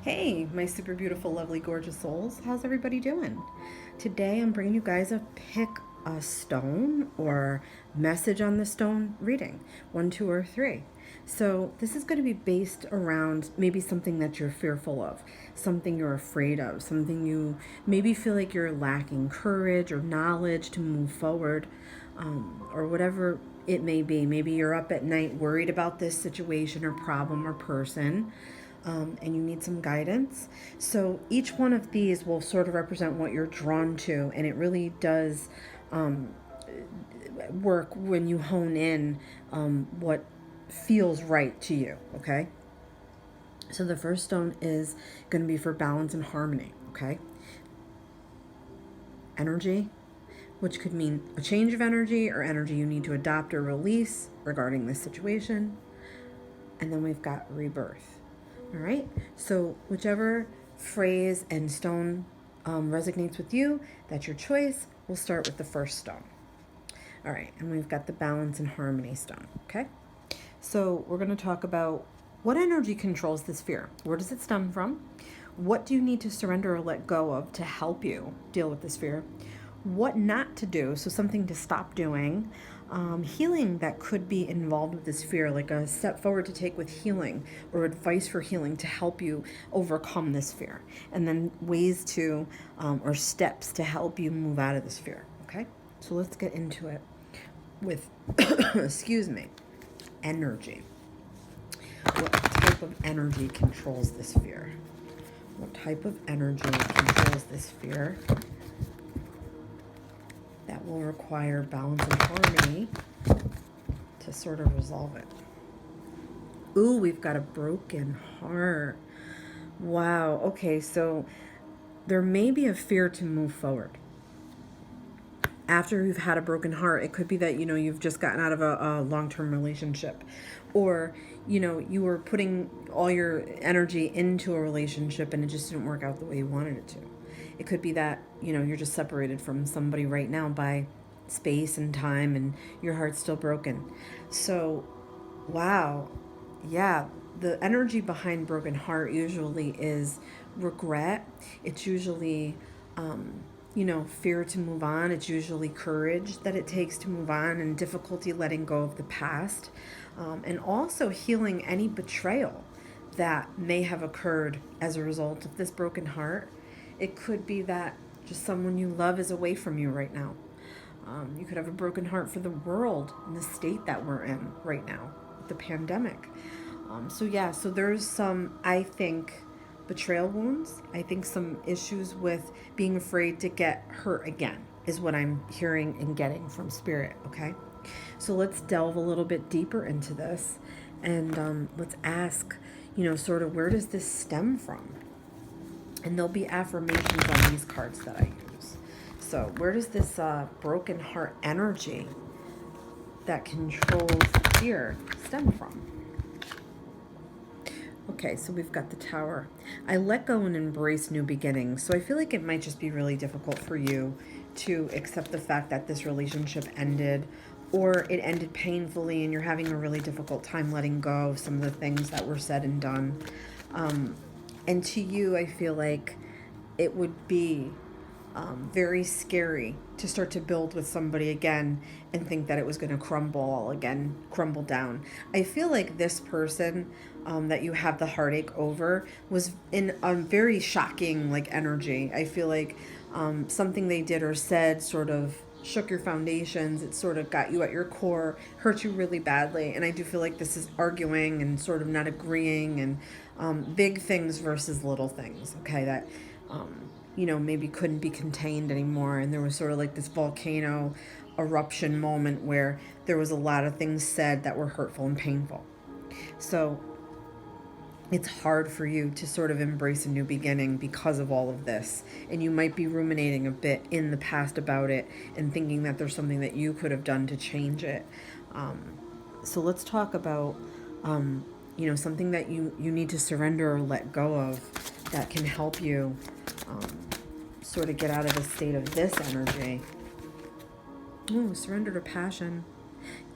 Hey, my super beautiful, lovely, gorgeous souls. How's everybody doing? Today I'm bringing you guys a pick a stone or message on the stone reading, 1, 2, or 3. So this is going to be based around maybe something that you're fearful of, something you're afraid of, something you maybe feel like you're lacking courage or knowledge to move forward, or whatever it may be. Maybe you're up at night worried about this situation or problem or person, and you need some guidance. So each one of these will sort of represent what you're drawn to, and it really does work when you hone in what feels right to you, okay? So the first stone is going to be for balance and harmony, okay? Energy, which could mean a change of energy or energy you need to adopt or release regarding this situation. And then we've got rebirth. All right, so whichever phrase and stone resonates with you, that's your choice. We'll start with the first stone. All right, and we've got the balance and harmony stone, okay? So we're going to talk about what energy controls this fear. Where does it stem from? What do you need to surrender or let go of to help you deal with this fear? What not to do, so something to stop doing. Healing that could be involved with this fear, like a step forward to take with healing or advice for healing to help you overcome this fear. And then ways to, or steps to help you move out of this fear, okay? So let's get into it with, excuse me, energy. What type of energy controls this fear? What type of energy controls this fear? That will require balance and harmony to sort of resolve it. Ooh, we've got a broken heart. Wow. Okay, so there may be a fear to move forward. After you've had a broken heart, it could be that, you've just gotten out of a long-term relationship, or, you were putting all your energy into a relationship and it just didn't work out the way you wanted it to. It could be that, you're just separated from somebody right now by space and time and your heart's still broken. So, wow. Yeah, the energy behind broken heart usually is regret. It's usually, fear to move on. It's usually courage that it takes to move on and difficulty letting go of the past. And also healing any betrayal that may have occurred as a result of this broken heart. It could be that just someone you love is away from you right now. You could have a broken heart for the world and the state that we're in right now with the pandemic. So there's some, I think, betrayal wounds. I think some issues with being afraid to get hurt again is what I'm hearing and getting from spirit, okay? So let's delve a little bit deeper into this and let's ask, sort of where does this stem from? And there'll be affirmations on these cards that I use. So where does this broken heart energy that controls fear stem from? Okay, so we've got the Tower. I let go and embrace new beginnings. So I feel like it might just be really difficult for you to accept the fact that this relationship ended, or it ended painfully and you're having a really difficult time letting go of some of the things that were said and done. And to you, I feel like it would be very scary to start to build with somebody again and think that it was going to crumble down. I feel like this person that you have the heartache over was in a very shocking energy. I feel like something they did or said sort of shook your foundations. It sort of got you at your core, hurt you really badly. And I do feel like this is arguing and sort of not agreeing and big things versus little things, okay, that maybe couldn't be contained anymore. And there was sort of like this volcano eruption moment where there was a lot of things said that were hurtful and painful. So it's hard for you to sort of embrace a new beginning because of all of this. And you might be ruminating a bit in the past about it and thinking that there's something that you could have done to change it. So let's talk about, something that you need to surrender or let go of that can help you sort of get out of the state of this energy. Ooh, surrender to passion.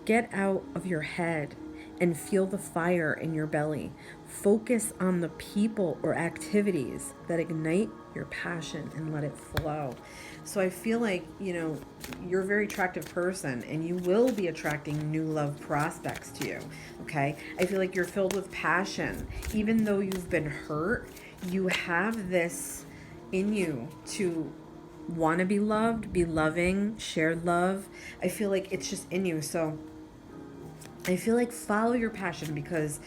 Get out of your head. and feel the fire in your belly. Focus on the people or activities that ignite your passion and let it flow. So I feel like, you're a very attractive person and you will be attracting new love prospects to you. Okay. I feel like you're filled with passion. Even though you've been hurt, you have this in you to want to be loved, be loving, share love. I feel like it's just in you. So I feel like follow your passion, because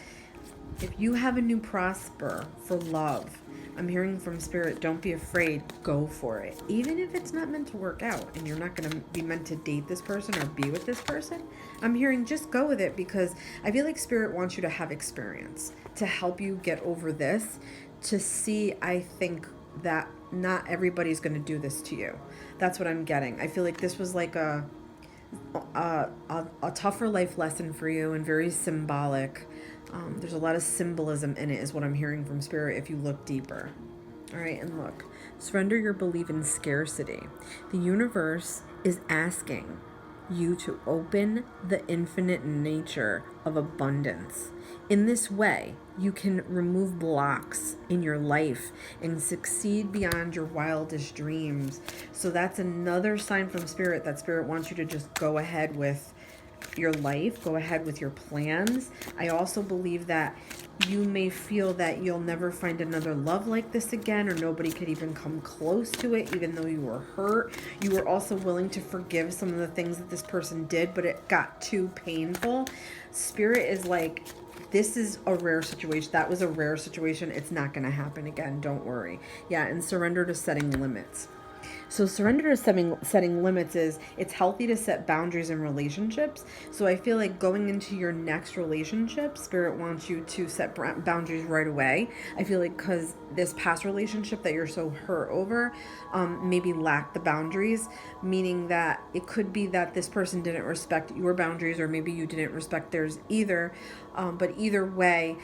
if you have a new prosper for love, I'm hearing from Spirit, don't be afraid, go for it. Even if it's not meant to work out and you're not going to be meant to date this person or be with this person, I'm hearing just go with it, because I feel like Spirit wants you to have experience to help you get over this, to see, I think, that not everybody's going to do this to you. That's what I'm getting. I feel like this was like a tougher life lesson for you, and very symbolic. There's a lot of symbolism in it, is what I'm hearing from Spirit if you look deeper. All right, and look, surrender your belief in scarcity. The universe is asking you to open the infinite nature of abundance. In this way, you can remove blocks in your life and succeed beyond your wildest dreams. So that's another sign from Spirit that Spirit wants you to just go ahead with your life, go ahead with your plans. I also believe that you may feel that you'll never find another love like this again, or nobody could even come close to it, even though you were hurt. You were also willing to forgive some of the things that this person did, but it got too painful. Spirit is like, this is a rare situation. That was a rare situation. It's not going to happen again. Don't worry. Yeah, and surrender to setting limits. So surrender to setting limits is, it's healthy to set boundaries in relationships. So I feel like going into your next relationship, Spirit wants you to set boundaries right away. I feel like because this past relationship that you're so hurt over maybe lacked the boundaries, meaning that it could be that this person didn't respect your boundaries, or maybe you didn't respect theirs either. But either way,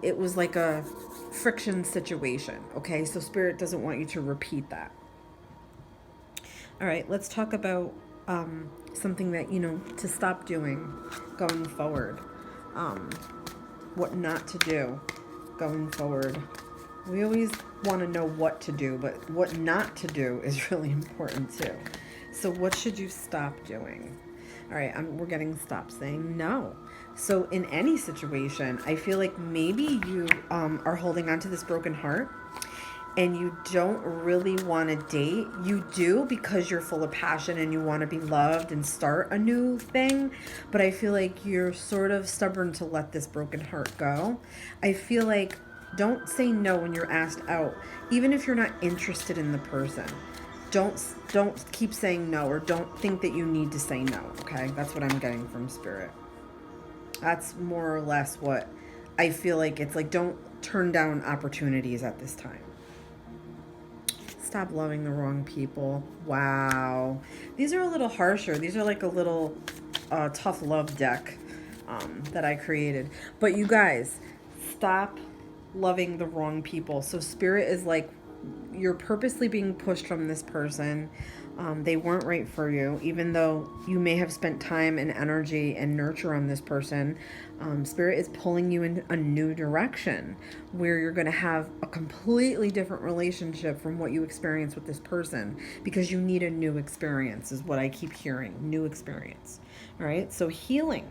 it was like a friction situation. Okay, so Spirit doesn't want you to repeat that. All right, let's talk about something that, to stop doing going forward. What not to do going forward. We always want to know what to do, but what not to do is really important too. So what should you stop doing? All right, we're getting stop saying no. So in any situation, I feel like maybe you are holding on to this broken heart, and you don't really want to date. You do because you're full of passion and you want to be loved and start a new thing. But I feel like you're sort of stubborn to let this broken heart go. I feel like, don't say no when you're asked out, even if you're not interested in the person. Don't keep saying no, or don't think that you need to say no. Okay, that's what I'm getting from Spirit. That's more or less what I feel like. It's like, don't turn down opportunities at this time. Stop loving the wrong people. Wow. These are a little harsher. These are like a little tough love deck that I created. But you guys, stop loving the wrong people. So Spirit is like, you're purposely being pushed from this person. They weren't right for you, even though you may have spent time and energy and nurture on this person. Spirit is pulling you in a new direction where you're going to have a completely different relationship from what you experienced with this person, because you need a new experience, is what I keep hearing. New experience. All right. So healing.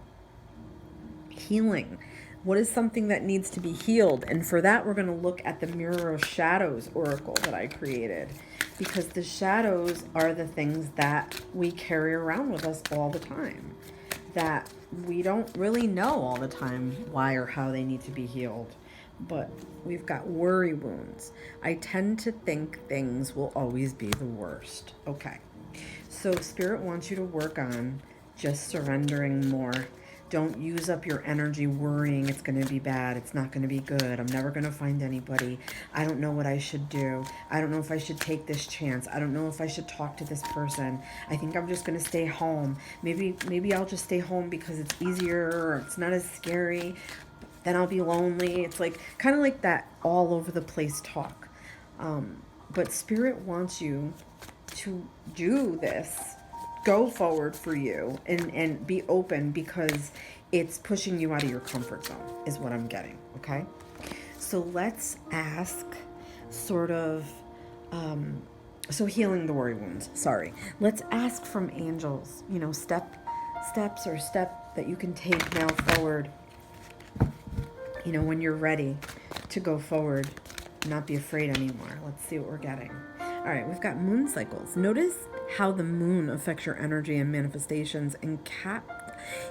What is something that needs to be healed? And for that, we're going to look at the Mirror of Shadows oracle that I created, because the shadows are the things that we carry around with us all the time, that we don't really know all the time why or how they need to be healed. But we've got worry wounds. I tend to think things will always be the worst. Okay. So Spirit wants you to work on just surrendering more. Don't use up your energy worrying it's going to be bad. It's not going to be good. I'm never going to find anybody. I don't know what I should do. I don't know if I should take this chance. I don't know if I should talk to this person. I think I'm just going to stay home. Maybe I'll just stay home because it's easier, or it's not as scary. Then I'll be lonely. It's like kind of like that all over the place talk. But Spirit wants you to do this. Go forward for you and be open, because it's pushing you out of your comfort zone is what I'm getting. Okay. So let's ask sort of, so healing the worry wounds. Sorry. Let's ask from angels, you know, steps or step that you can take now forward, you know, when you're ready to go forward, not be afraid anymore. Let's see what we're getting. All right, we've got moon cycles. Notice how the moon affects your energy and manifestations and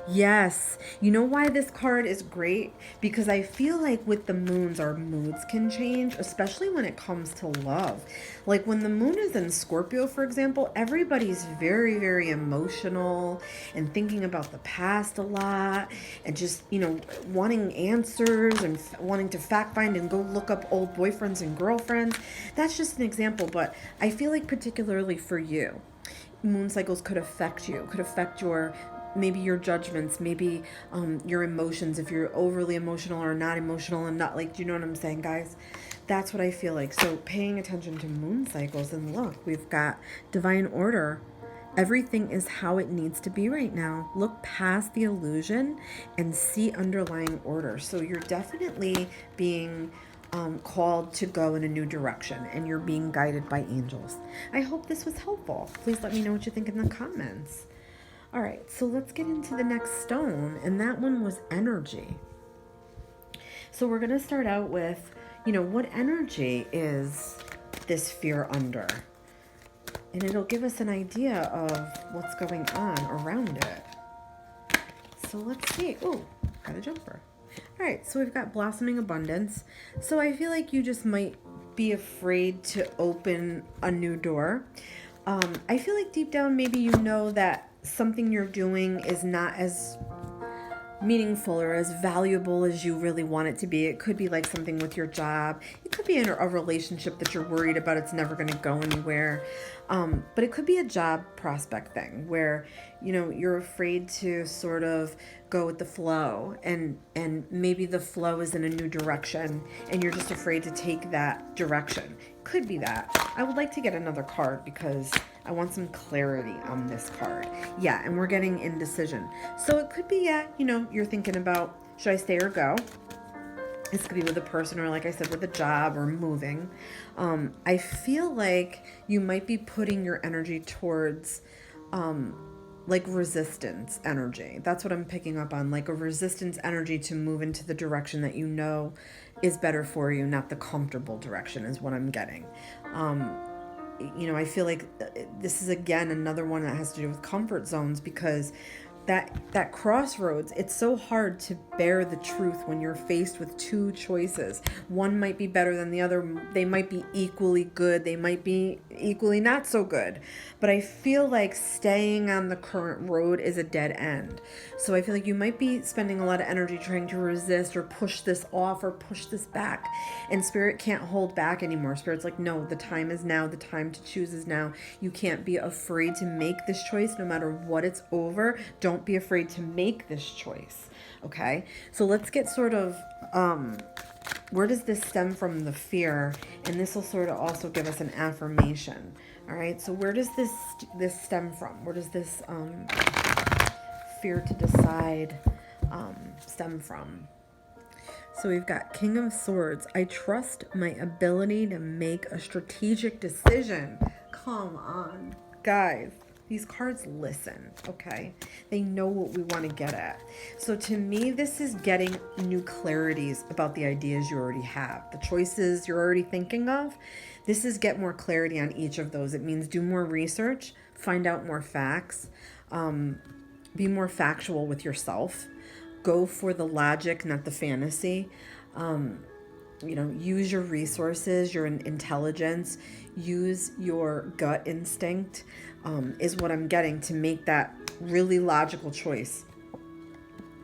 Yes. You know why this card is great? Because I feel like with the moons, our moods can change, especially when it comes to love. Like when the moon is in Scorpio, for example, everybody's very, very emotional and thinking about the past a lot and just, you know, wanting answers and wanting to fact find and go look up old boyfriends and girlfriends. That's just an example, but I feel like particularly for you, moon cycles could affect you, could affect your maybe your judgments, maybe your emotions, if you're overly emotional or not emotional and not like, do you know what I'm saying, guys? That's what I feel like. So paying attention to moon cycles, and look, we've got divine order. Everything is how it needs to be right now. Look past the illusion and see underlying order. So you're definitely being called to go in a new direction, and you're being guided by angels. I hope this was helpful. Please let me know what you think in the comments. All right, so let's get into the next stone, and that one was energy. So we're going to start out with, you know, what energy is this fear under? And it'll give us an idea of what's going on around it. So let's see. Oh, got a jumper. All right, so we've got blossoming abundance. So I feel like you just might be afraid to open a new door. I feel like deep down, maybe you know that something you're doing is not as meaningful or as valuable as you really want it to be. It could be like something with your job. It could be in a relationship that you're worried about it's never going to go anywhere. But it could be a job prospect thing where, you know, you're afraid to sort of go with the flow, and maybe the flow is in a new direction and you're just afraid to take that direction. Could be that. I would like to get another card because I want some clarity on this card. Yeah, and we're getting indecision. So it could be, yeah, you know, you're thinking about, should I stay or go? This could be with a person, or like I said, with a job or moving. I feel like you might be putting your energy towards like resistance energy. That's what I'm picking up on, like a resistance energy to move into the direction that you know is better for you, not the comfortable direction is what I'm getting. You know, I feel like this is, again, another one that has to do with comfort zones, because that crossroads, it's so hard to bear the truth when you're faced with two choices. One might be better than the other. They might be equally good. They might be equally not so good. But I feel like staying on the current road is a dead end. So I feel like you might be spending a lot of energy trying to resist or push this off or push this back. And Spirit can't hold back anymore. Spirit's like, no, the time is now. The time to choose is now. You can't be afraid to make this choice no matter what it's over. Don't be afraid to make this choice. Okay, so let's get sort of where does this stem from, the fear, and this will sort of also give us an affirmation. All right, so where does this stem from? Where does this fear to decide stem from? So we've got King of Swords. I trust my ability to make a strategic decision. Come on, guys. These cards listen, okay? They know what we want to get at. So to me, this is getting new clarities about the ideas you already have, the choices you're already thinking of. This is get more clarity on each of those. It means do more research, find out more facts, be more factual with yourself. Go for the logic, not the fantasy. You know, use your resources, your intelligence, use your gut instinct, is what I'm getting to make that really logical choice.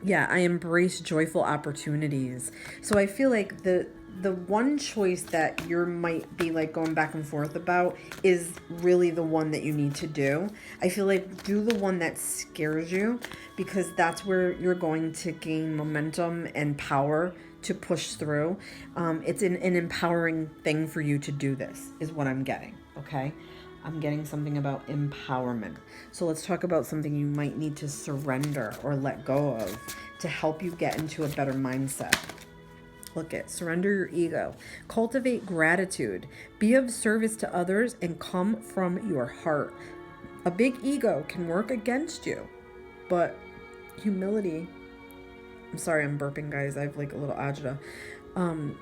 Yeah, I embrace joyful opportunities. So I feel like the one choice that you might be like going back and forth about is really the one that you need to do. I feel like do the one that scares you, because that's where you're going to gain momentum and power to push through. It's an empowering thing for you to do this, is what I'm getting, okay? I'm getting something about empowerment. So let's talk about something you might need to surrender or let go of to help you get into a better mindset. Look at surrender your ego, cultivate gratitude, be of service to others, and come from your heart. A big ego can work against you, but humility, I'm sorry, I'm burping, guys. I have like a little agita.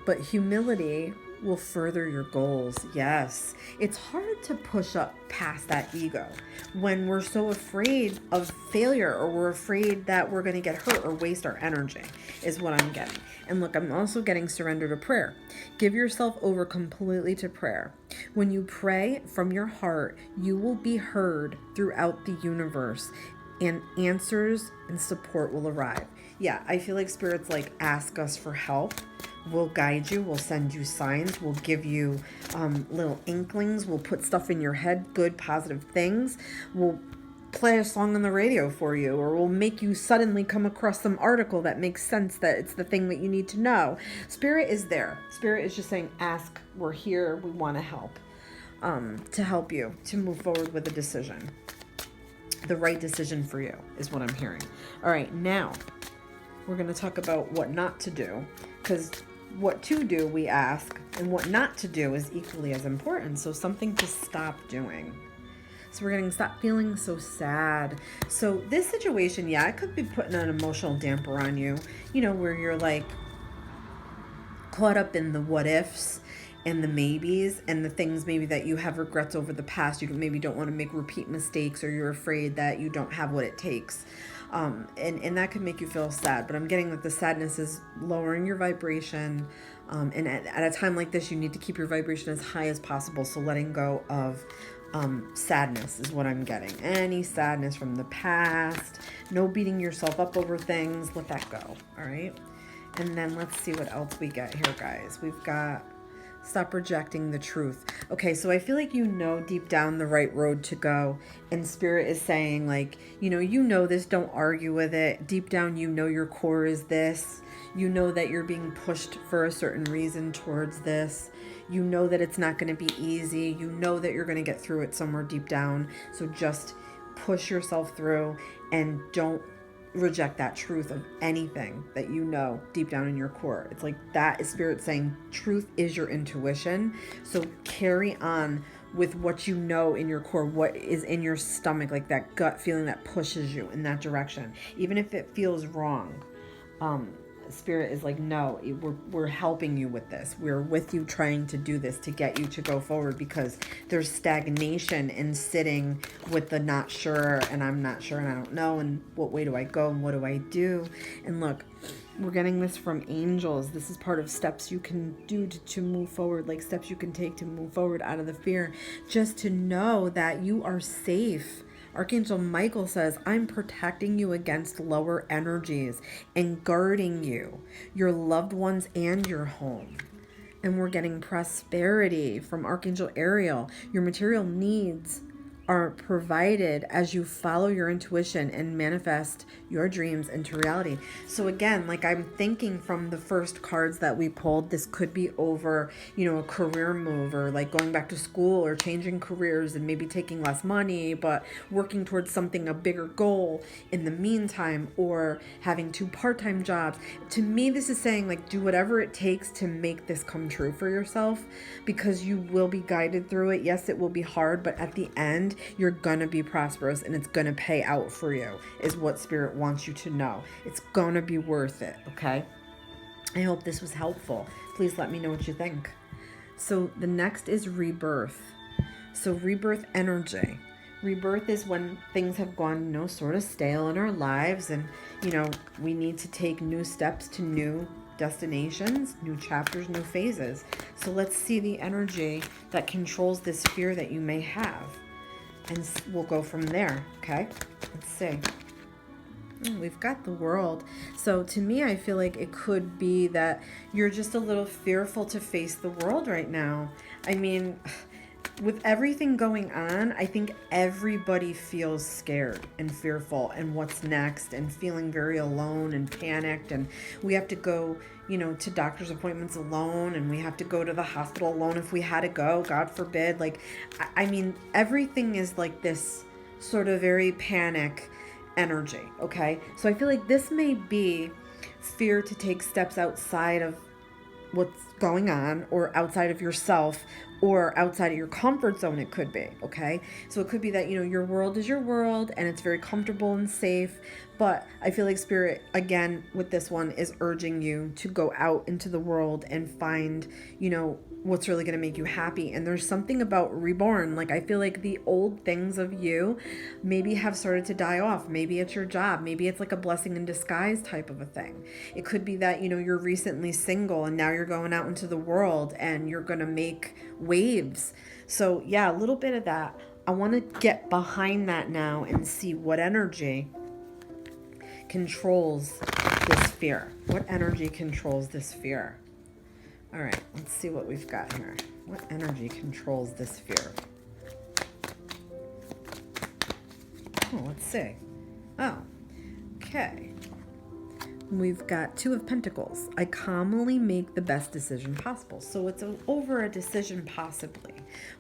But humility will further your goals. Yes. It's hard to push up past that ego when we're so afraid of failure, or we're afraid that we're going to get hurt or waste our energy, is what I'm getting. And look, I'm also getting surrender to prayer. Give yourself over completely to prayer. When you pray from your heart, you will be heard throughout the universe, and answers and support will arrive. Yeah, I feel like Spirit's like, ask us for help. We'll guide you. We'll send you signs. We'll give you little inklings. We'll put stuff in your head, good, positive things. We'll play a song on the radio for you, or we'll make you suddenly come across some article that makes sense, that it's the thing that you need to know. Spirit is there. Spirit is just saying, ask. We're here. We want to help you to move forward with a decision. The right decision for you is what I'm hearing. All right, now we're going to talk about what not to do, because what to do we ask, and what not to do is equally as important. So something to stop doing. So we're getting stop feeling so sad. So this situation, yeah, it could be putting an emotional damper on you, where you're like caught up in the what ifs and the maybes and the things maybe that you have regrets over the past. You maybe don't want to make repeat mistakes, or you're afraid that you don't have what it takes. And that could make you feel sad, but I'm getting that the sadness is lowering your vibration. And at a time like this, you need to keep your vibration as high as possible. So letting go of sadness is what I'm getting. Any sadness from the past, no beating yourself up over things, let that go. All right. And then let's see what else we get here, guys. We've got stop rejecting the truth. Okay, so I feel like deep down the right road to go. And Spirit is saying, like, this, don't argue with it. Deep down, your core is this. You know that you're being pushed for a certain reason towards this. You know that it's not going to be easy. You know that you're going to get through it somewhere deep down. So just push yourself through and don't reject that truth of anything that deep down in your core. It's like that is Spirit saying truth is your intuition. So carry on with what in your core, what is in your stomach, like that gut feeling that pushes you in that direction, even if it feels wrong. Spirit is like, no, we're helping you with this. We're with you trying to do this to get you to go forward, because there's stagnation in sitting with the not sure, and I'm not sure, and I don't know, and what way do I go, and what do I do? And look, we're getting this from angels. This is part of steps you can do to move forward, like steps you can take to move forward out of the fear, just to know that you are safe. Archangel Michael says, I'm protecting you against lower energies and guarding you, your loved ones, and your home. And we're getting prosperity from Archangel Ariel. Your material needs are provided as you follow your intuition and manifest your dreams into reality. So again, like I'm thinking from the first cards that we pulled, this could be over, a career move, or like going back to school, or changing careers and maybe taking less money, but working towards something, a bigger goal in the meantime, or having 2 part-time jobs. To me, this is saying, like, do whatever it takes to make this come true for yourself, because you will be guided through it. Yes, it will be hard, but at the end, you're gonna be prosperous, and it's gonna pay out for you, is what Spirit wants you to know. It's gonna be worth it, okay? I hope this was helpful. Please let me know what you think. So the next is rebirth. So rebirth energy. Rebirth is when things have gone, sort of stale in our lives, and, we need to take new steps to new destinations, new chapters, new phases. So let's see the energy that controls this fear that you may have. And we'll go from there, okay? Let's see. We've got the World. So to me, I feel like it could be that you're just a little fearful to face the world right now. I mean, with everything going on, I think everybody feels scared and fearful and what's next, and feeling very alone and panicked. And we have to go, to doctor's appointments alone, and we have to go to the hospital alone if we had to go, God forbid. Like, I mean, everything is like this sort of very panic energy, okay? So I feel like this may be fear to take steps outside of what's going on, or outside of yourself, or outside of your comfort zone. It could be, okay? So it could be that, your world is your world and it's very comfortable and safe, but I feel like spirit, again, with this one, is urging you to go out into the world and find, what's really going to make you happy. And there's something about reborn. Like, I feel like the old things of you maybe have started to die off. Maybe it's your job. Maybe it's like a blessing in disguise type of a thing. It could be that, you're recently single and now you're going out into the world and you're going to make waves. So yeah, a little bit of that. I want to get behind that now and see what energy controls this fear. What energy controls this fear? All right, let's see what we've got here. What energy controls this fear? Oh, let's see. Oh, okay. We've got Two of Pentacles. I calmly make the best decision possible. So it's over a decision, possibly.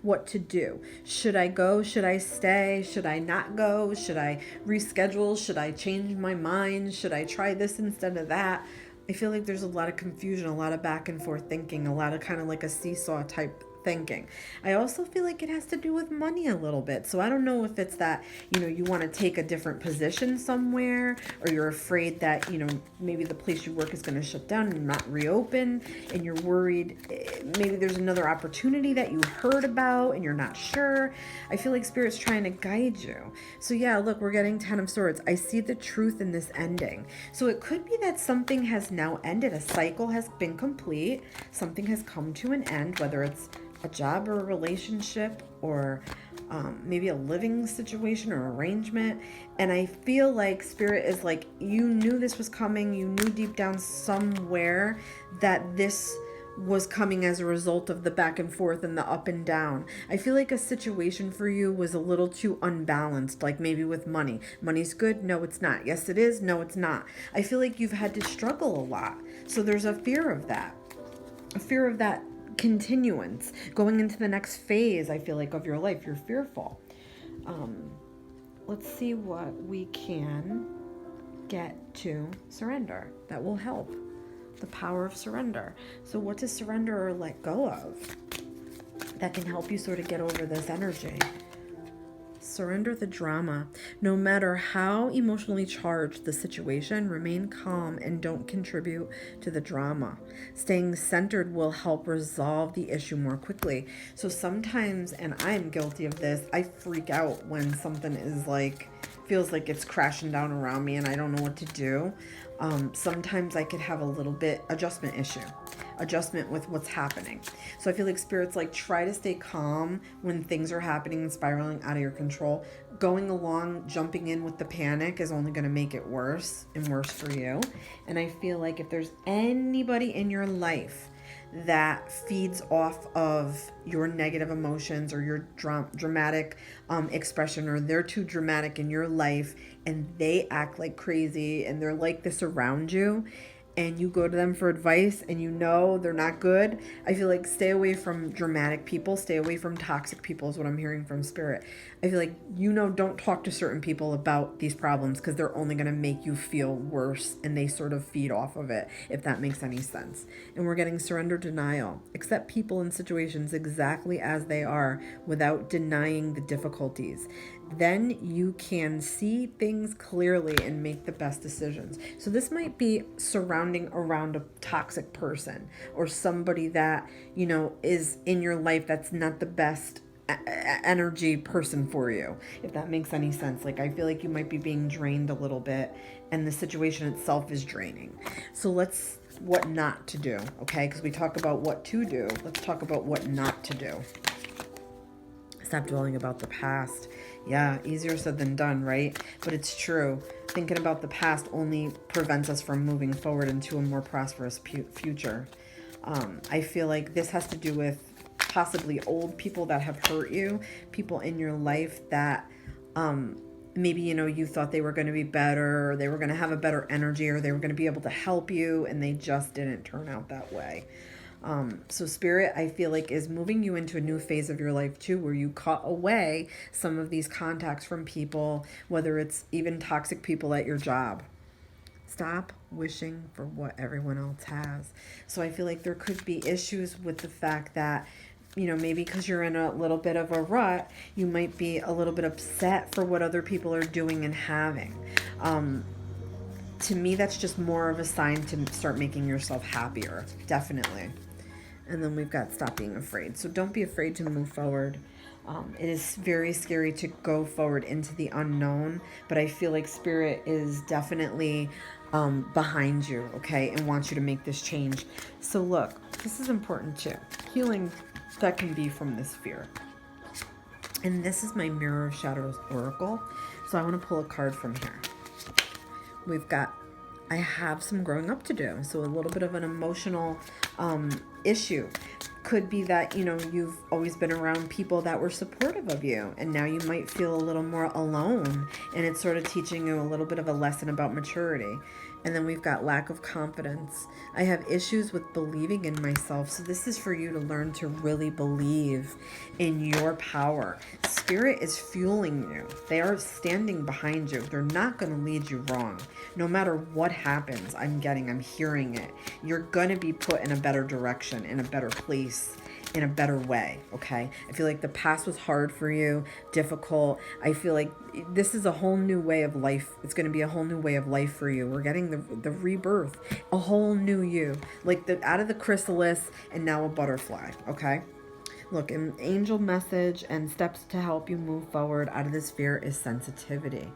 What to do. Should I go? Should I stay? Should I not go? Should I reschedule? Should I change my mind? Should I try this instead of that? I feel like there's a lot of confusion, a lot of back and forth thinking, a lot of kind of like a seesaw type thinking. I also feel like it has to do with money a little bit. So I don't know if it's that, you want to take a different position somewhere, or you're afraid that, maybe the place you work is going to shut down and not reopen, and you're worried maybe there's another opportunity that you heard about and you're not sure. I feel like Spirit's trying to guide you. So yeah, look, we're getting Ten of Swords. I see the truth in this ending. So it could be that something has now ended. A cycle has been complete. Something has come to an end, whether it's a job or a relationship, or maybe a living situation or arrangement. And I feel like Spirit is like, you knew this was coming. You knew deep down somewhere that this was coming as a result of the back and forth and the up and down. I feel like a situation for you was a little too unbalanced, like maybe with money. Money's good. No, it's not. Yes, it is. No, it's not. I feel like you've had to struggle a lot. So there's a fear of that. A fear of that continuance going into the next phase. I feel like of your life, you're fearful. Let's see what we can get to surrender that will help. The power of surrender. So what to surrender or let go of that can help you sort of get over this energy? Surrender the drama. No matter how emotionally charged the situation, remain calm and don't contribute to the drama. Staying centered will help resolve the issue more quickly. So sometimes, and I'm guilty of this, I freak out when something is like, feels like it's crashing down around me and I don't know what to do. Sometimes I could have a little bit adjustment with what's happening. So I feel like Spirit's like, try to stay calm when things are happening and spiraling out of your control. Going along, jumping in with the panic is only going to make it worse and worse for you. And I feel like if there's anybody in your life that feeds off of your negative emotions or your dramatic expression, or they're too dramatic in your life and they act like crazy and they're like this around you, and you go to them for advice and they're not good, I feel like stay away from dramatic people, stay away from toxic people is what I'm hearing from Spirit. I feel like, don't talk to certain people about these problems because they're only going to make you feel worse, and they sort of feed off of it, if that makes any sense. And we're getting surrender denial. Accept people and situations exactly as they are without denying the difficulties. Then you can see things clearly and make the best decisions. So this might be surrounding around a toxic person or somebody that, is in your life that's not the best energy person for you, if that makes any sense. Like, I feel like you might be being drained a little bit and the situation itself is draining. So what not to do, okay? Because we talk about what to do. Let's talk about what not to do. Stop dwelling about the past. Yeah, easier said than done, right? But it's true. Thinking about the past only prevents us from moving forward into a more prosperous future. I feel like this has to do with possibly old people that have hurt you, people in your life that maybe, you thought they were going to be better, or they were going to have a better energy, or they were going to be able to help you, and they just didn't turn out that way. So Spirit, I feel like, is moving you into a new phase of your life too, where you cut away some of these contacts from people, whether it's even toxic people at your job. Stop wishing for what everyone else has. So I feel like there could be issues with the fact that, maybe because you're in a little bit of a rut, you might be a little bit upset for what other people are doing and having. To me, that's just more of a sign to start making yourself happier. Definitely. And then we've got stop being afraid. So don't be afraid to move forward. It is very scary to go forward into the unknown, but I feel like Spirit is definitely behind you, okay, and wants you to make this change. So look, this is important too. Healing that can be from this fear. And this is my Mirror of Shadows Oracle. So I want to pull a card from here. I have some growing up to do. So a little bit of an emotional issue. Could be that, you've always been around people that were supportive of you, and now you might feel a little more alone, and it's sort of teaching you a little bit of a lesson about maturity. And then we've got lack of confidence. I have issues with believing in myself. So this is for you to learn to really believe in your power. Spirit is fueling you. They are standing behind you. They're not going to lead you wrong. No matter what happens, I'm hearing it. You're going to be put in a better direction, in a better place, in a better way, okay? I feel like the past was hard for you, difficult. I feel like this is a whole new way of life. It's going to be a whole new way of life for you. We're getting the rebirth, a whole new you, like out of the chrysalis and now a butterfly, okay? Look, an angel message and steps to help you move forward out of this fear is sensitivity.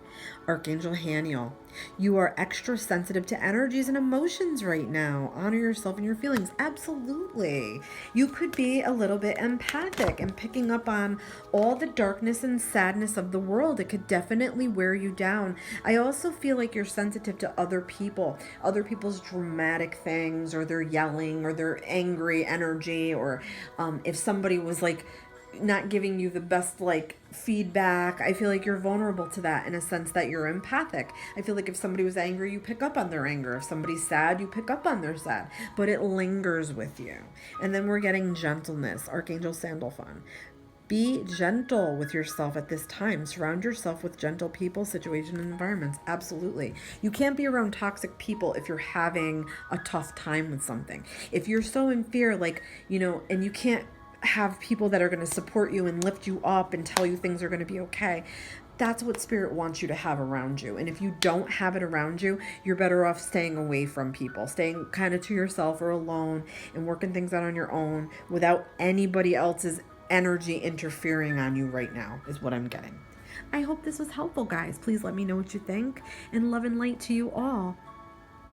Archangel Haniel, you are extra sensitive to energies and emotions right now. Honor yourself and your feelings. Absolutely. You could be a little bit empathic and picking up on all the darkness and sadness of the world. It could definitely wear you down. I also feel like you're sensitive to other people's dramatic things, or their yelling, or their angry energy, or if somebody was like not giving you the best feedback. I feel like you're vulnerable to that in a sense that you're empathic. I feel like if somebody was angry, you pick up on their anger. If somebody's sad, you pick up on their sad, but it lingers with you. And then we're getting gentleness. Archangel Sandalphon. Be gentle with yourself at this time. Surround yourself with gentle people, situations, and environments. Absolutely. You can't be around toxic people if you're having a tough time with something. If you're so in fear, and you can't have people that are going to support you and lift you up and tell you things are going to be okay. That's what Spirit wants you to have around you. And if you don't have it around you, you're better off staying away from people, staying kind of to yourself or alone and working things out on your own without anybody else's energy interfering on you right now, is what I'm getting. I hope this was helpful, guys. Please let me know what you think, and love and light to you all.